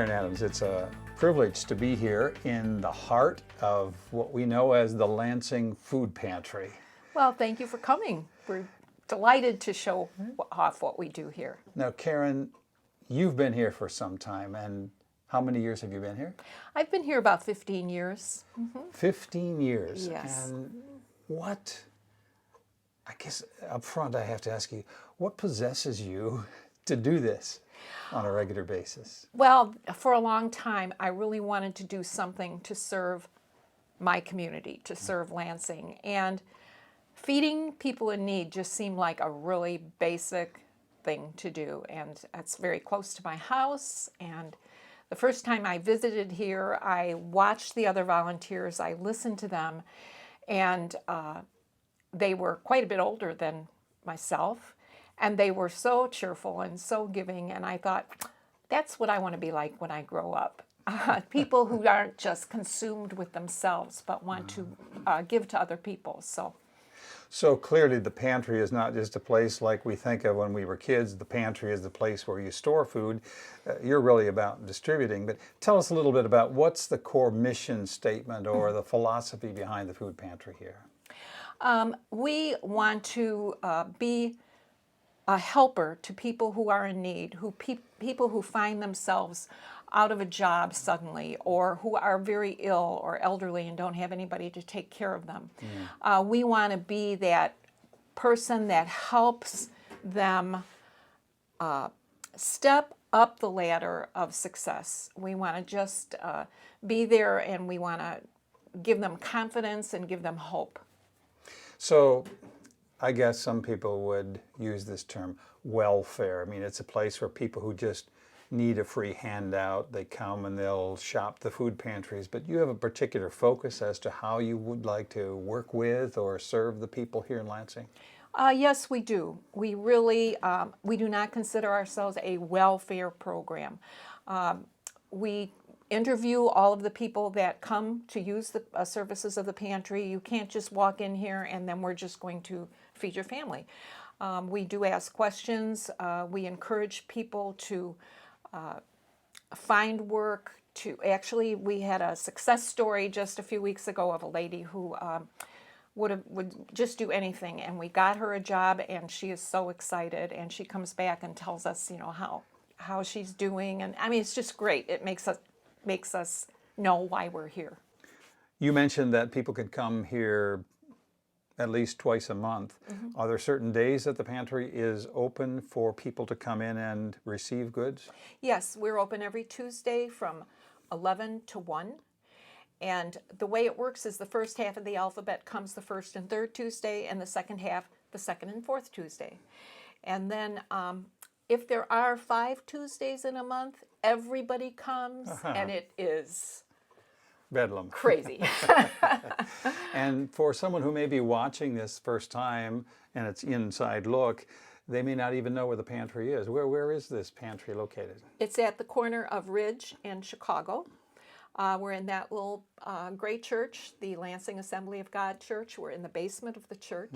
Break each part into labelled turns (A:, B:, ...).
A: Karen Adams, it's a privilege to be here in the heart of what we know as the Lansing Food Pantry.
B: Well, thank you for coming. We're delighted to show off what we do here.
A: Now, Karen, you've been here for some time, and how many years have you been here?
B: I've been here about 15 years.
A: 15 years.
B: Yes.
A: And I guess up front I have to ask you, what possesses you to do this on a regular basis?
B: Well, for a long time, I really wanted to do something to serve my community, to serve Lansing. And feeding people in need just seemed like a really basic thing to do. And it's very close to my house. And the first time I visited here, I watched the other volunteers, I listened to them, and they were quite a bit older than myself. And they were so cheerful and so giving, and I thought, that's what I want to be like when I grow up. People who aren't just consumed with themselves, but want to give to other people.
A: So clearly the pantry is not just a place like we think of when we were kids. The pantry is the place where you store food. You're really about distributing. But tell us a little bit about what's the core mission statement or the philosophy behind the food pantry here.
B: We want to be a helper to people who are in need, people who find themselves out of a job suddenly, or who are very ill or elderly and don't have anybody to take care of them. We want to be that person that helps them step up the ladder of success. We want to just be there, and we want to give them confidence and give them hope.
A: So I guess some people would use this term welfare. I mean, it's a place where people who just need a free handout, they come and they'll shop the food pantries. But you have a particular focus as to how you would like to work with or serve the people here in Lansing?
B: Yes, we do. We really, we do not consider ourselves a welfare program. We interview all of the people that come to use the services of the pantry. You can't just walk in here and then we're just going to feed your family. We do ask questions. We encourage people to find work. We had a success story just a few weeks ago of a lady who would just do anything, and we got her a job, and she is so excited, and she comes back and tells us, how she's doing, and I mean, it's just great. It makes us know why we're here.
A: You mentioned that people could come here at least twice a month. Are there certain days that the pantry is open for people to come in and receive goods?
B: Yes, we're open every Tuesday from 11 to 1. And the way it works is the first half of the alphabet comes the first and third Tuesday, and the second half the second and fourth Tuesday. And then if there are 5 Tuesdays in a month, everybody comes, and it is
A: bedlam.
B: Crazy.
A: And for someone who may be watching this first time and it's inside look, they may not even know where the pantry is. Where is this pantry located?
B: It's at the corner of Ridge and Chicago. We're in that little great church, the Lansing Assembly of God Church. We're in the basement of the church.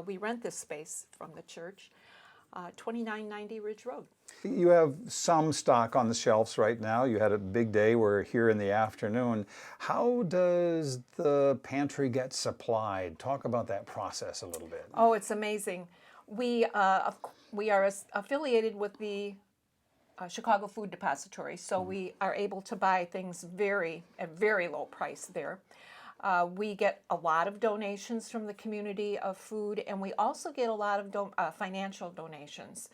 B: We rent this space from the church, 2990 Ridge Road.
A: You have some stock on the shelves right now. You had a big day. We're here in the afternoon. How does the pantry get supplied? Talk about that process a little bit.
B: Oh, it's amazing. We are affiliated with the Chicago Food Depository, so we are able to buy things at very low price there. We get a lot of donations from the community of food, and we also get a lot of financial donations.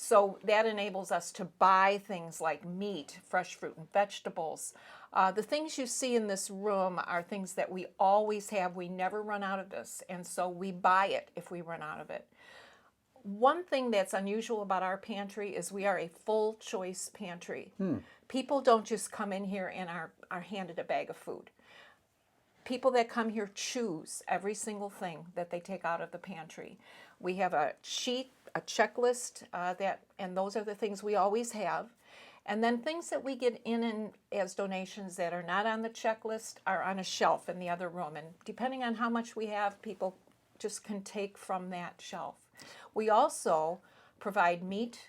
B: So that enables us to buy things like meat, fresh fruit and vegetables. The things you see in this room are things that we always have. We never run out of this, and so we buy it if we run out of it. One thing that's unusual about our pantry is we are a full choice pantry. People don't just come in here and are handed a bag of food. People that come here choose every single thing that they take out of the pantry. We have a sheet, a checklist, and those are the things we always have. And then things that we get in as donations that are not on the checklist are on a shelf in the other room. And depending on how much we have, people just can take from that shelf. We also provide meat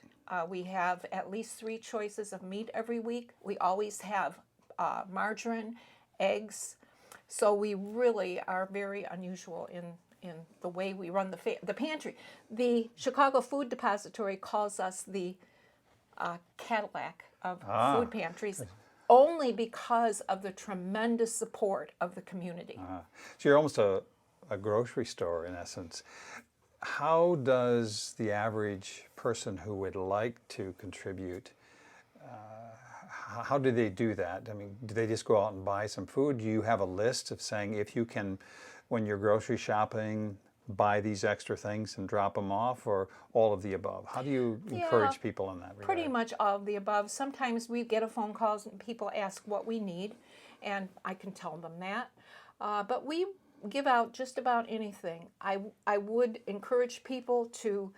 B: We have at least 3 choices of meat every week. We always have margarine, eggs. So we really are very unusual in the way we run the pantry. The Chicago Food Depository calls us the Cadillac of food pantries, only because of the tremendous support of the community.
A: So you're almost a grocery store in essence. How does the average person who would like to contribute, how do they do that? I mean, do they just go out and buy some food? Do you have a list of saying if you can, when you're grocery shopping, buy these extra things and drop them off, or all of the above? How do you encourage people in that regard?
B: Pretty much all of the above. Sometimes we get a phone calls and people ask what we need, and I can tell them that. But we give out just about anything. I would encourage people to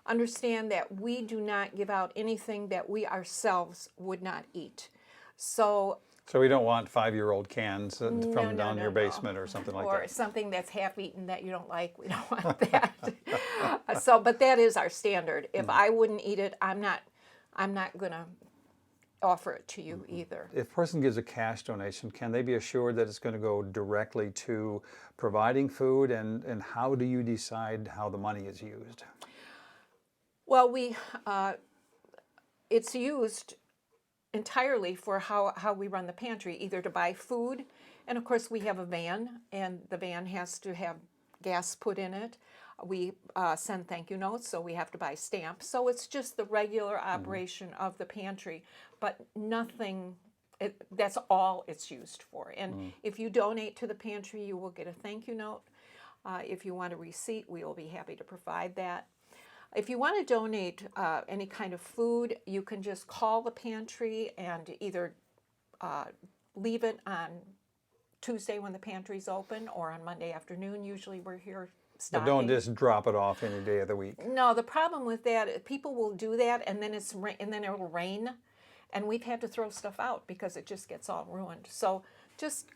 B: understand that we do not give out anything that we ourselves would not eat. So
A: we don't want 5-year-old cans from down your
B: no.
A: basement or something like
B: or
A: that.
B: something that's half eaten that you don't like. We don't want that. But that is our standard. If I wouldn't eat it, I'm not going to offer it to you either.
A: If a person gives a cash donation, can they be assured that it's going to go directly to providing food, and how do you decide how the money is used?
B: Well, it's used entirely for how we run the pantry, either to buy food, and of course we have a van, and the van has to have gas put in it. We send thank you notes, so we have to buy stamps. So it's just the regular operation of the pantry, but nothing, that's all it's used for. And if you donate to the pantry, you will get a thank you note. If you want a receipt, we will be happy to provide that. If you want to donate any kind of food, you can just call the pantry and either leave it on Tuesday when the pantry's open, or on Monday afternoon. Usually we're here stocking.
A: But don't just drop it off any day of the week.
B: No, the problem with that is people will do that, and then it'll rain, and we've had to throw stuff out because it just gets all ruined. So just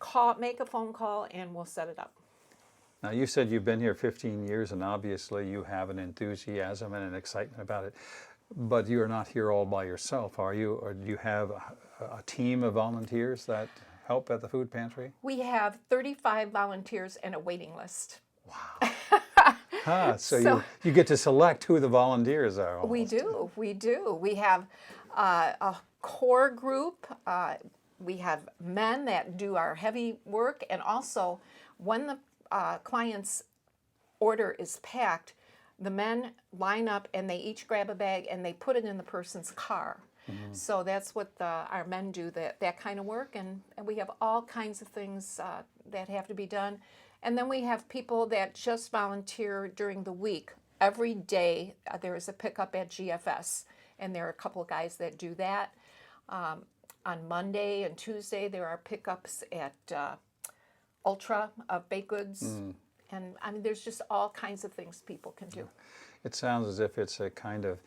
B: make a phone call, and we'll set it up.
A: Now, you said you've been here 15 years, and obviously you have an enthusiasm and an excitement about it. But you are not here all by yourself, are you? Or do you have a team of volunteers that help at the food pantry?
B: We have 35 volunteers and a waiting list.
A: Wow. So you get to select who the volunteers are.
B: We do. We have a core group. We have men that do our heavy work, and also when the client's order is packed, the men line up and they each grab a bag and they put it in the person's car. So that's what our men do, that kind of work, and we have all kinds of things that have to be done. And then we have people that just volunteer during the week. Every day there is a pickup at GFS, and there are a couple of guys that do that. On Monday and Tuesday there are pickups at Ultra of baked goods. And I mean, there's just all kinds of things people can do.
A: It sounds as if it's a kind of,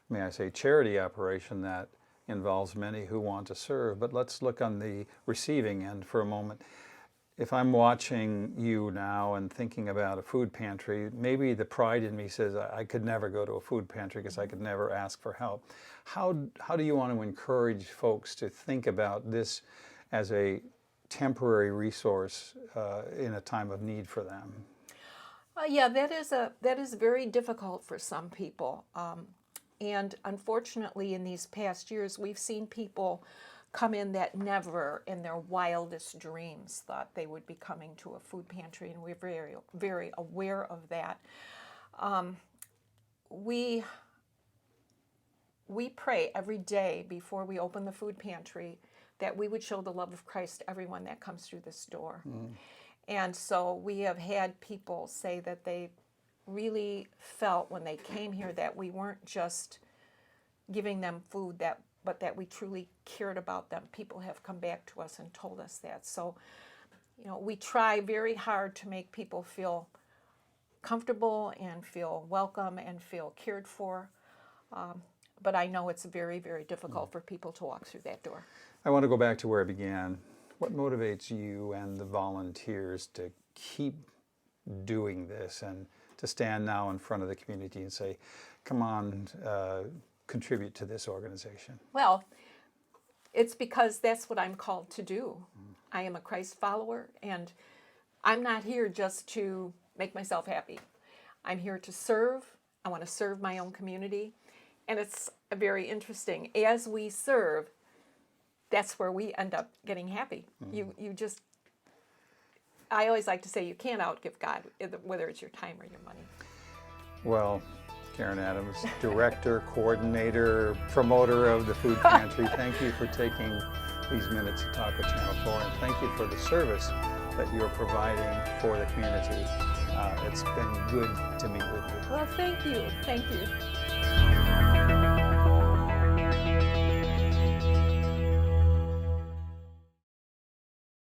A: may I say, charity operation that involves many who want to serve. But let's look on the receiving end for a moment. If I'm watching you now and thinking about a food pantry, maybe the pride in me says I could never go to a food pantry because I could never ask for help. How do you want to encourage folks to think about this as a temporary resource in a time of need for them?
B: Yeah, that is very difficult for some people. And unfortunately, in these past years, we've seen people come in that never in their wildest dreams thought they would be coming to a food pantry, and we're very, very aware of that. We pray every day before we open the food pantry that we would show the love of Christ to everyone that comes through this door. And so we have had people say that they really felt when they came here that we weren't just giving them food, but that we truly cared about them. People have come back to us and told us that. So, we try very hard to make people feel comfortable and feel welcome and feel cared for. But I know it's very, very difficult for people to walk through that door.
A: I want to go back to where I began. What motivates you and the volunteers to keep doing this and to stand now in front of the community and say, come on, contribute to this organization?
B: Well, it's because that's what I'm called to do. I am a Christ follower, and I'm not here just to make myself happy. I'm here to serve. I want to serve my own community. And it's very interesting. As we serve, that's where we end up getting happy. You just, I always like to say you can't outgive God, whether it's your time or your money.
A: Well, Karen Adams, director, coordinator, promoter of the Food Pantry, thank you for taking these minutes to talk with Channel 4, and thank you for the service that you're providing for the community. It's been good to meet with you.
B: Well, thank you. Thank you.